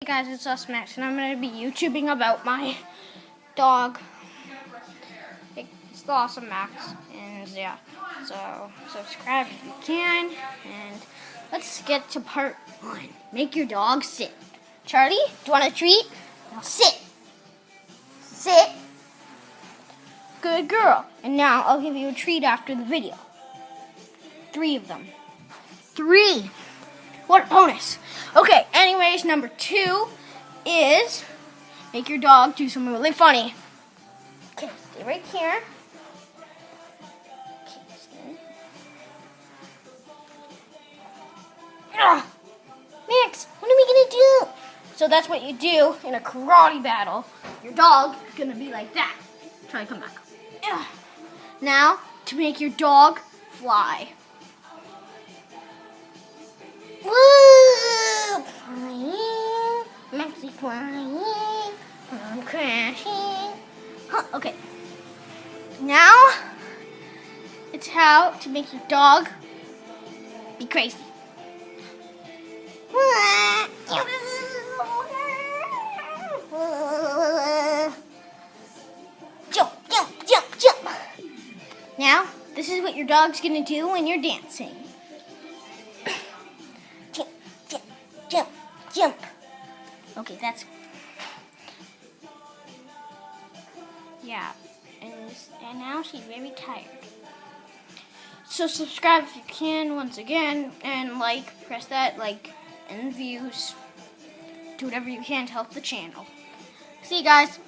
guys, it's us, Max, and I'm going to be YouTubing about my dog. It's the Awesome Max, and yeah, so subscribe if you can, and let's get to part 1. Make your dog sit. Charlie, do you want a treat? Now sit. Sit. Good girl. And now I'll give you a treat after the video. 3 of them. 3. What a bonus. Okay, anyways, number 2 is make your dog do something really funny. Okay, stay right here. Okay, stay. Max, what are we going to do? So that's what you do in a karate battle. Your dog is going to be like that. Try to come back. Now, to make your dog fly. Woo! Flying, Maxie flying, I'm crashing. Okay. Now, it's how to make your dog be crazy. Jump, jump, jump, jump. Now, this is what your dog's gonna do when you're dancing. Jump, jump, jump, jump. Okay, that's... Yeah, and now she's very tired. So subscribe if you can once again, and press that like and views. Do whatever you can to help the channel. See you guys.